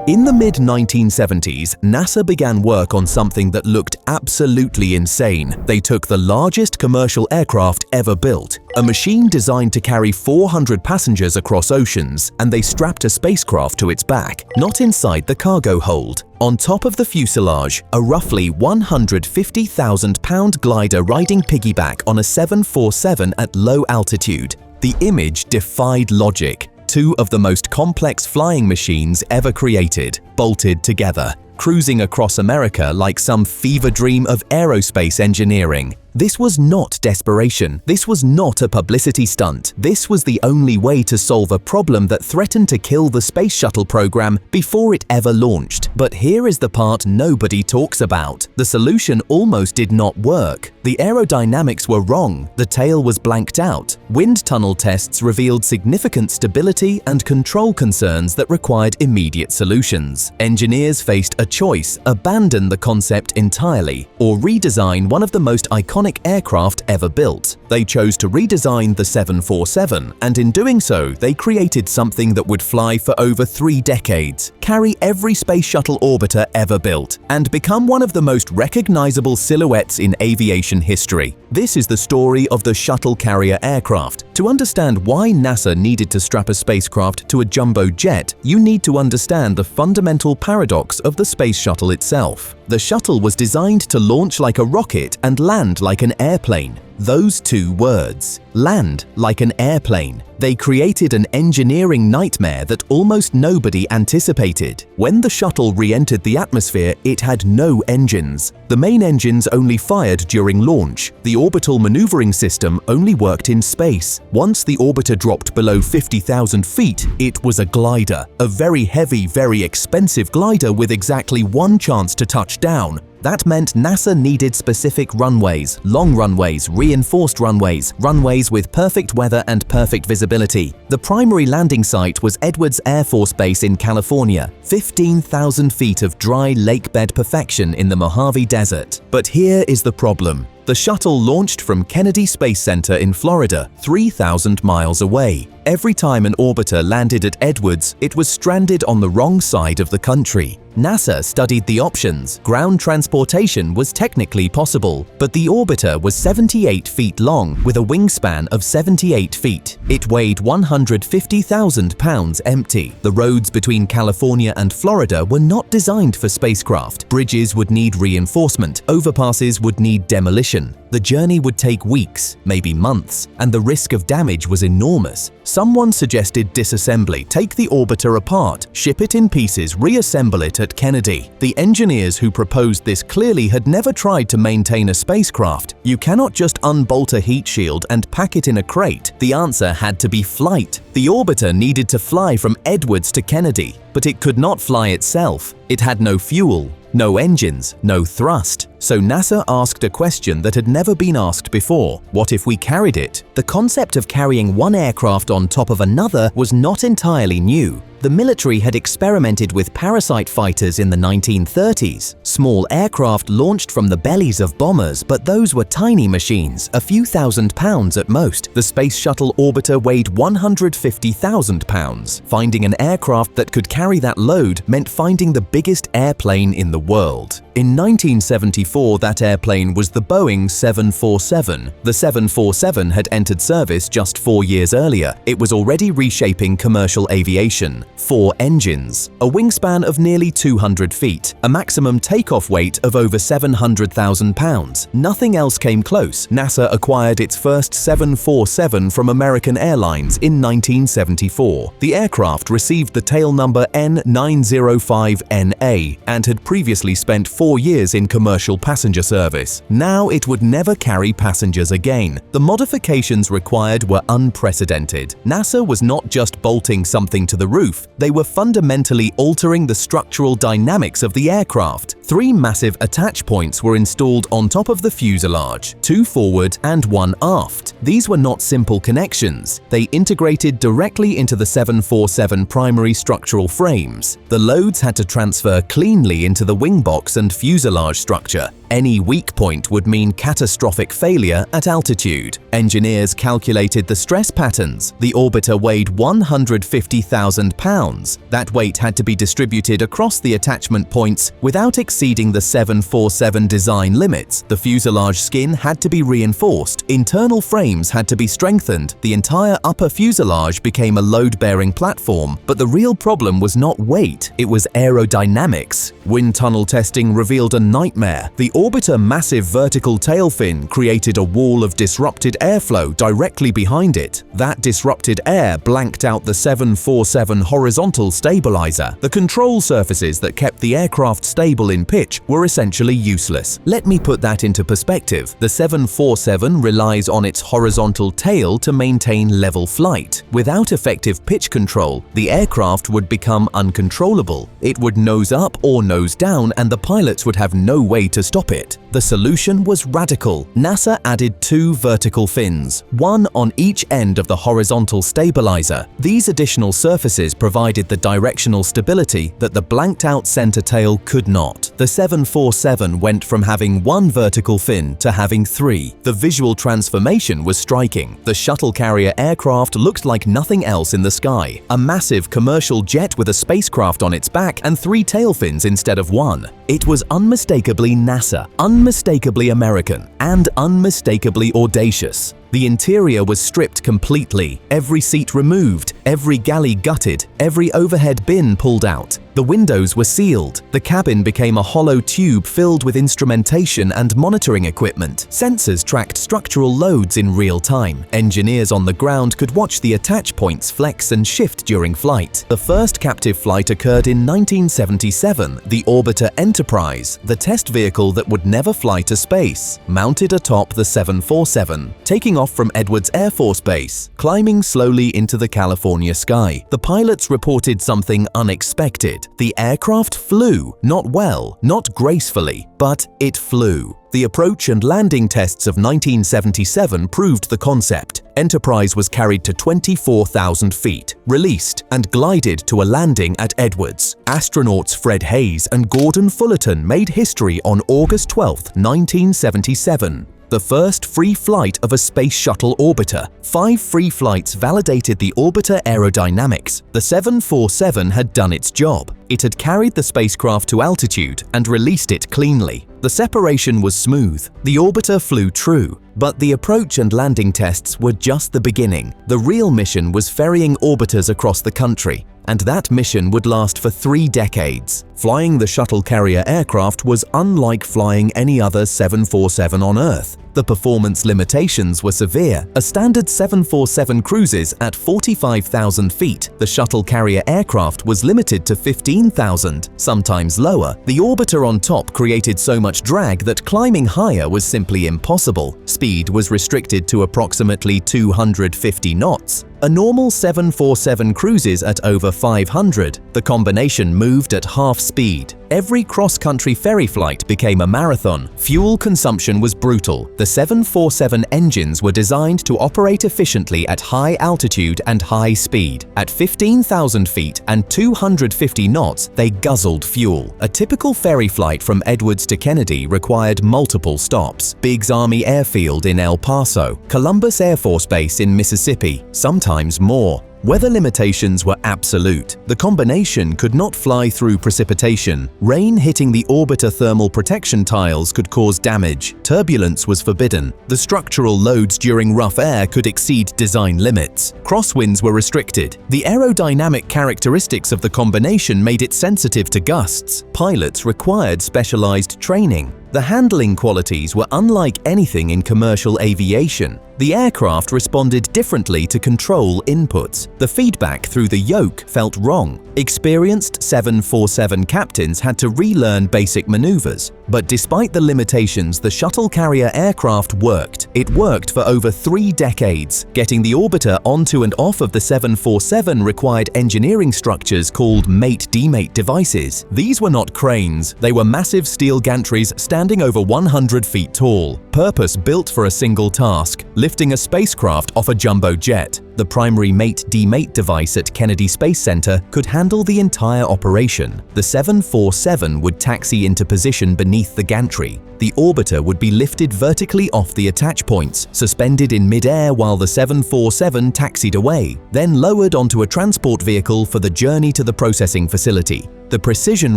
In the mid-1970s, NASA began work on something that looked absolutely insane. They took the largest commercial aircraft ever built, a machine designed to carry 400 passengers across oceans, and they strapped a spacecraft to its back, not inside the cargo hold. On top of the fuselage, a roughly 150,000-pound glider riding piggyback on a 747 at low altitude. The image defied logic. Two of the most complex flying machines ever created, bolted together, cruising across America like some fever dream of aerospace engineering. This was not desperation. This was not a publicity stunt. This was the only way to solve a problem that threatened to kill the Space Shuttle program before it ever launched. But here is the part nobody talks about. The solution almost did not work. The aerodynamics were wrong. The tail was blanked out. Wind tunnel tests revealed significant stability and control concerns that required immediate solutions. Engineers faced a choice: abandon the concept entirely or redesign one of the most iconic aircraft ever built. They chose to redesign the 747, and in doing so, they created something that would fly for over 3 decades, carry every space shuttle orbiter ever built, and become one of the most recognizable silhouettes in aviation history. This is the story of the shuttle carrier aircraft. To understand why NASA needed to strap a spacecraft to a jumbo jet, you need to understand the fundamental paradox of the space shuttle itself. The shuttle was designed to launch like a rocket and land like an airplane. Those two words, land like an airplane, they created an engineering nightmare that almost nobody anticipated. When the shuttle re-entered the atmosphere, it had no engines. The main engines only fired during launch. The orbital maneuvering system only worked in space. Once the orbiter dropped below 50,000 feet, it was a glider, a very heavy, very expensive glider with exactly one chance to touch down. That meant NASA needed specific runways, long runways, reinforced runways, runways with perfect weather and perfect visibility. The primary landing site was Edwards Air Force Base in California, 15,000 feet of dry lakebed perfection in the Mojave Desert. But here is the problem. The shuttle launched from Kennedy Space Center in Florida, 3,000 miles away. Every time an orbiter landed at Edwards, it was stranded on the wrong side of the country. NASA studied the options. Ground transportation was technically possible, but the orbiter was 78 feet long with a wingspan of 78 feet. It weighed 150,000 pounds empty. The roads between California and Florida were not designed for spacecraft. Bridges would need reinforcement. Overpasses would need demolition. The journey would take weeks, maybe months, and the risk of damage was enormous. Someone suggested disassembly, take the orbiter apart, ship it in pieces, reassemble it at Kennedy. The engineers who proposed this clearly had never tried to maintain a spacecraft. You cannot just unbolt a heat shield and pack it in a crate. The answer had to be flight. The orbiter needed to fly from Edwards to Kennedy, but it could not fly itself. It had no fuel, no engines, no thrust. So NASA asked a question that had never been asked before. What if we carried it? The concept of carrying one aircraft on top of another was not entirely new. The military had experimented with parasite fighters in the 1930s. Small aircraft launched from the bellies of bombers, but those were tiny machines, a few thousand pounds at most. The Space Shuttle orbiter weighed 150,000 pounds. Finding an aircraft that could carry that load meant finding the biggest airplane in the world. In 1974, that airplane was the Boeing 747. The 747 had entered service just 4 years earlier. It was already reshaping commercial aviation. 4 engines, a wingspan of nearly 200 feet, a maximum takeoff weight of over 700,000 pounds. Nothing else came close. NASA acquired its first 747 from American Airlines in 1974. The aircraft received the tail number N905NA and had previously spent 4 years in commercial passenger service. Now it would never carry passengers again. The modifications required were unprecedented. NASA was not just bolting something to the roof, they were fundamentally altering the structural dynamics of the aircraft. 3 massive attach points were installed on top of the fuselage, 2 forward and 1 aft. These were not simple connections. They integrated directly into the 747 primary structural frames. The loads had to transfer cleanly into the wing box and fuselage structure. Any weak point would mean catastrophic failure at altitude. Engineers calculated the stress patterns. The orbiter weighed 150,000 pounds pounds. That weight had to be distributed across the attachment points without exceeding the 747 design limits. The fuselage skin had to be reinforced, internal frames had to be strengthened, the entire upper fuselage became a load-bearing platform. But the real problem was not weight, it was aerodynamics. Wind tunnel testing revealed a nightmare. The orbiter massive vertical tail fin created a wall of disrupted airflow directly behind it. That disrupted air blanked out the 747 horizontal stabilizer. The control surfaces that kept the aircraft stable in pitch were essentially useless. Let me put that into perspective. The 747 relies on its horizontal tail to maintain level flight. Without effective pitch control, the aircraft would become uncontrollable. It would nose up or nose down, and the pilots would have no way to stop it. The solution was radical. NASA added 2 vertical fins, one on each end of the horizontal stabilizer. These additional surfaces provided the directional stability that the blanked-out center tail could not. The 747 went from having 1 vertical fin to having 3. The visual transformation was striking. The shuttle carrier aircraft looked like nothing else in the sky. A massive commercial jet with a spacecraft on its back and 3 tail fins instead of 1. It was unmistakably NASA, unmistakably American, and unmistakably audacious. The interior was stripped completely, every seat removed, every galley gutted, every overhead bin pulled out. The windows were sealed. The cabin became a hollow tube filled with instrumentation and monitoring equipment. Sensors tracked structural loads in real time. Engineers on the ground could watch the attach points flex and shift during flight. The first captive flight occurred in 1977, the Orbiter Enterprise, the test vehicle that would never fly to space, mounted atop the 747, taking off from Edwards Air Force Base, climbing slowly into the California sky. The pilots reported something unexpected. The aircraft flew, not well, not gracefully, but it flew. The approach and landing tests of 1977 proved the concept. Enterprise was carried to 24,000 feet, released, and glided to a landing at Edwards. Astronauts Fred Hayes and Gordon Fullerton made history on August 12, 1977. The first free flight of a space shuttle orbiter. 5 free flights validated the orbiter aerodynamics. The 747 had done its job. It had carried the spacecraft to altitude and released it cleanly. The separation was smooth. The orbiter flew true. But the approach and landing tests were just the beginning. The real mission was ferrying orbiters across the country, and that mission would last for 3 decades. Flying the shuttle carrier aircraft was unlike flying any other 747 on Earth. The performance limitations were severe. A standard 747 cruises at 45,000 feet. The shuttle carrier aircraft was limited to 15,000, sometimes lower. The orbiter on top created so much drag that climbing higher was simply impossible. Speed was restricted to approximately 250 knots. A normal 747 cruises at over 500. The combination moved at half speed. Every cross-country ferry flight became a marathon. Fuel consumption was brutal. The 747 engines were designed to operate efficiently at high altitude and high speed. At 15,000 feet and 250 knots, they guzzled fuel. A typical ferry flight from Edwards to Kennedy required multiple stops. Biggs Army Airfield in El Paso, Columbus Air Force Base in Mississippi, sometimes more. Weather limitations were absolute. The combination could not fly through precipitation. Rain hitting the orbiter thermal protection tiles could cause damage. Turbulence was forbidden. The structural loads during rough air could exceed design limits. Crosswinds were restricted. The aerodynamic characteristics of the combination made it sensitive to gusts. Pilots required specialized training. The handling qualities were unlike anything in commercial aviation. The aircraft responded differently to control inputs. The feedback through the yoke felt wrong. Experienced 747 captains had to relearn basic maneuvers. But despite the limitations, the shuttle carrier aircraft worked. It worked for over 3 decades. Getting the orbiter onto and off of the 747 required engineering structures called Mate-demate devices. These were not cranes. They were massive steel gantries standing over 100 feet tall, purpose-built for a single task, lifting a spacecraft off a jumbo jet. The primary Mate-demate device at Kennedy Space Center could handle the entire operation. The 747 would taxi into position beneath beneath the gantry. The orbiter would be lifted vertically off the attach points, suspended in mid-air while the 747 taxied away, then lowered onto a transport vehicle for the journey to the processing facility. The precision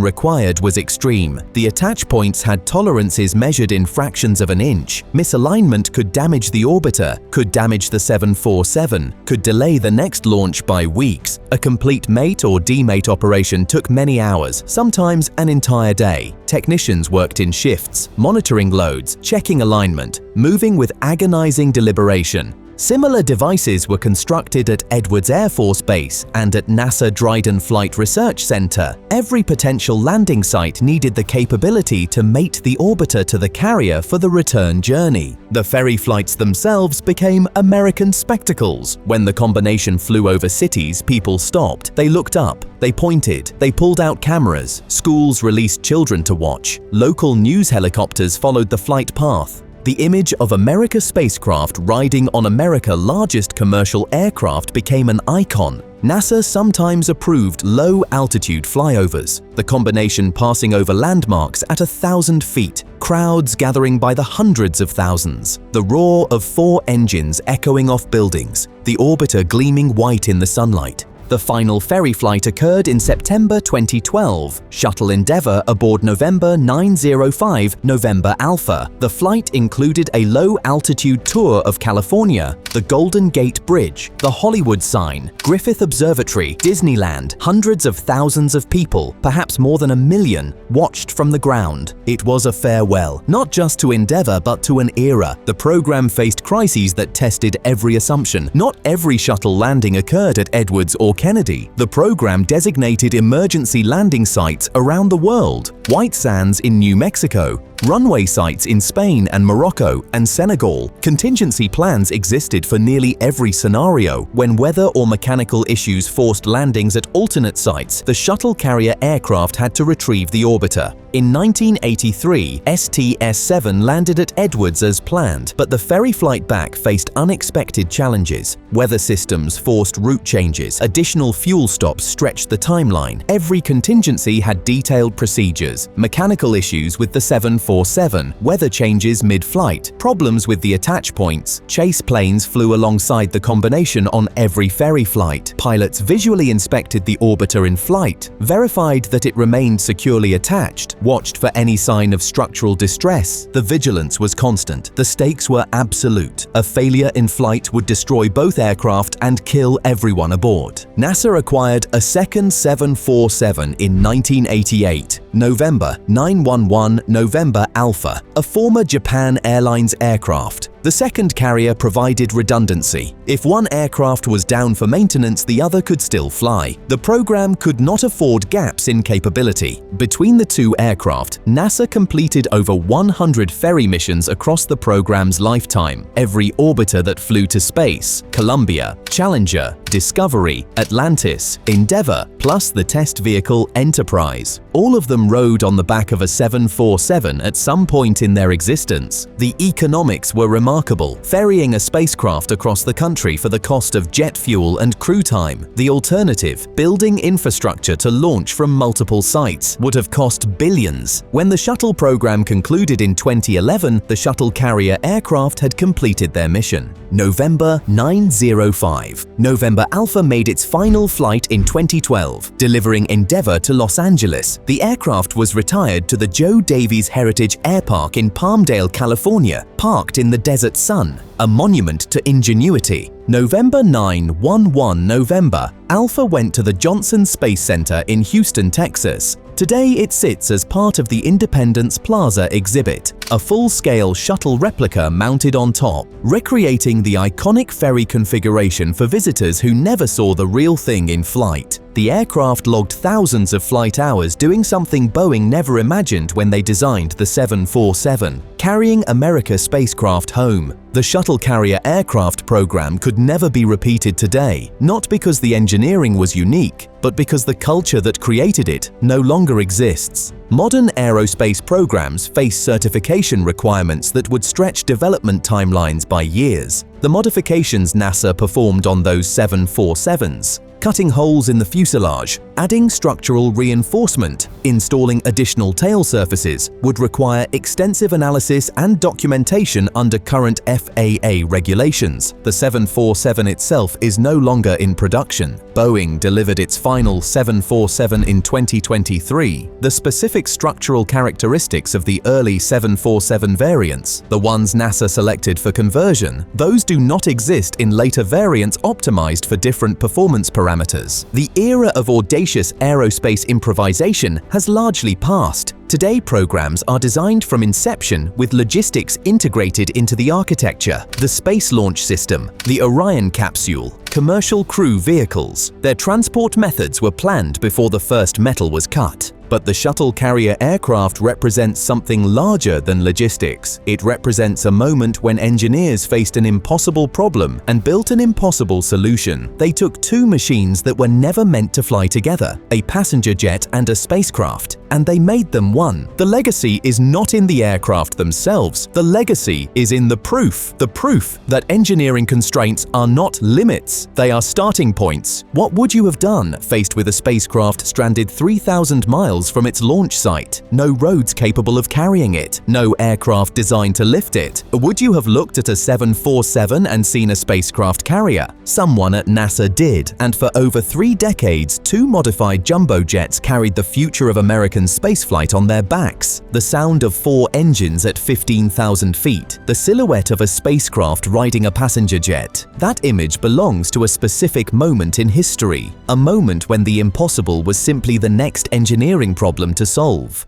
required was extreme. The attach points had tolerances measured in fractions of an inch. Misalignment could damage the orbiter, could damage the 747, could delay the next launch by weeks. A complete mate or demate operation took many hours, sometimes an entire day. Technicians worked in shifts, monitoring loads, checking alignment, moving with agonizing deliberation. Similar devices were constructed at Edwards Air Force Base and at NASA Dryden Flight Research Center. Every potential landing site needed the capability to mate the orbiter to the carrier for the return journey. The ferry flights themselves became American spectacles. When the combination flew over cities, people stopped. They looked up. They pointed. They pulled out cameras. Schools released children to watch. Local news helicopters followed the flight path. The image of America's spacecraft riding on America's largest commercial aircraft became an icon. NASA sometimes approved low-altitude flyovers, the combination passing over landmarks at 1,000 feet, crowds gathering by the hundreds of thousands, the roar of 4 engines echoing off buildings, the orbiter gleaming white in the sunlight. The final ferry flight occurred in September 2012. Shuttle Endeavour aboard November 905 November Alpha. The flight included a low-altitude tour of California, the Golden Gate Bridge, the Hollywood sign, Griffith Observatory, Disneyland. Hundreds of thousands of people, perhaps more than 1 million, watched from the ground. It was a farewell, not just to Endeavour but to an era. The program faced crises that tested every assumption. Not every shuttle landing occurred at Edwards or Kennedy. The program designated emergency landing sites around the world: White Sands in New Mexico, runway sites in Spain and Morocco and Senegal. Contingency plans existed for nearly every scenario. When weather or mechanical issues forced landings at alternate sites, the shuttle carrier aircraft had to retrieve the orbiter. In 1983, STS-7 landed at Edwards as planned, but the ferry flight back faced unexpected challenges. Weather systems forced route changes, additional fuel stops stretched the timeline. Every contingency had detailed procedures. Mechanical issues with the 747, weather changes mid-flight, problems with the attach points. Chase planes flew alongside the combination on every ferry flight. Pilots visually inspected the orbiter in flight, verified that it remained securely attached, watched for any sign of structural distress. The vigilance was constant. The stakes were absolute. A failure in flight would destroy both aircraft and kill everyone aboard. NASA acquired a second 747 in 1988, November 911 November Alpha, a former Japan Airlines aircraft. The second carrier provided redundancy. If one aircraft was down for maintenance, the other could still fly. The program could not afford gaps in capability. Between the two aircraft, NASA completed over 100 ferry missions across the program's lifetime. Every orbiter that flew to space, Columbia, Challenger, Discovery, Atlantis, Endeavour, plus the test vehicle Enterprise. All of them rode on the back of a 747 at some point in their existence. The economics were remarkable, ferrying a spacecraft across the country for the cost of jet fuel and crew time. The alternative, building infrastructure to launch from multiple sites, would have cost billions. When the shuttle program concluded in 2011, the shuttle carrier aircraft had completed their mission. November 905. November Alpha made its final flight in 2012, delivering Endeavour to Los Angeles. The aircraft was retired to the Joe Davies Heritage Air Park in Palmdale, California, parked in the desert sun, a monument to ingenuity. November 911 November, Alpha went to the Johnson Space Center in Houston, Texas. Today it sits as part of the Independence Plaza exhibit, a full-scale shuttle replica mounted on top, recreating the iconic ferry configuration for visitors who never saw the real thing in flight. The aircraft logged thousands of flight hours doing something Boeing never imagined when they designed the 747, carrying America's spacecraft home. The shuttle carrier aircraft program could never be repeated today, not because the engineering was unique, but because the culture that created it no longer exists. Modern aerospace programs face certification requirements that would stretch development timelines by years. The modifications NASA performed on those 747s, cutting holes in the fuselage, Adding structural reinforcement, installing additional tail surfaces, would require extensive analysis and documentation under current FAA regulations. The 747 itself is no longer in production. Boeing delivered its final 747 in 2023. The specific structural characteristics of the early 747 variants, the ones NASA selected for conversion, those do not exist in later variants optimized for different performance parameters. The era of audacious aerospace improvisation has largely passed. Today, programs are designed from inception with logistics integrated into the architecture. The Space Launch System, the Orion capsule, commercial crew vehicles. Their transport methods were planned before the first metal was cut. But the shuttle carrier aircraft represents something larger than logistics. It represents a moment when engineers faced an impossible problem and built an impossible solution. They took two machines that were never meant to fly together, a passenger jet and a spacecraft, and they made them one. The legacy is not in the aircraft themselves. The legacy is in the proof that engineering constraints are not limits. They are starting points. What would you have done faced with a spacecraft stranded 3,000 miles from its launch site? No roads capable of carrying it, no aircraft designed to lift it. Would you have looked at a 747 and seen a spacecraft carrier? Someone at NASA did, and for over 3 decades, 2 modified jumbo jets carried the future of American spaceflight on their backs. The sound of 4 engines at 15,000 feet, the silhouette of a spacecraft riding a passenger jet. That image belongs to a specific moment in history, a moment when the impossible was simply the next engineering problem to solve.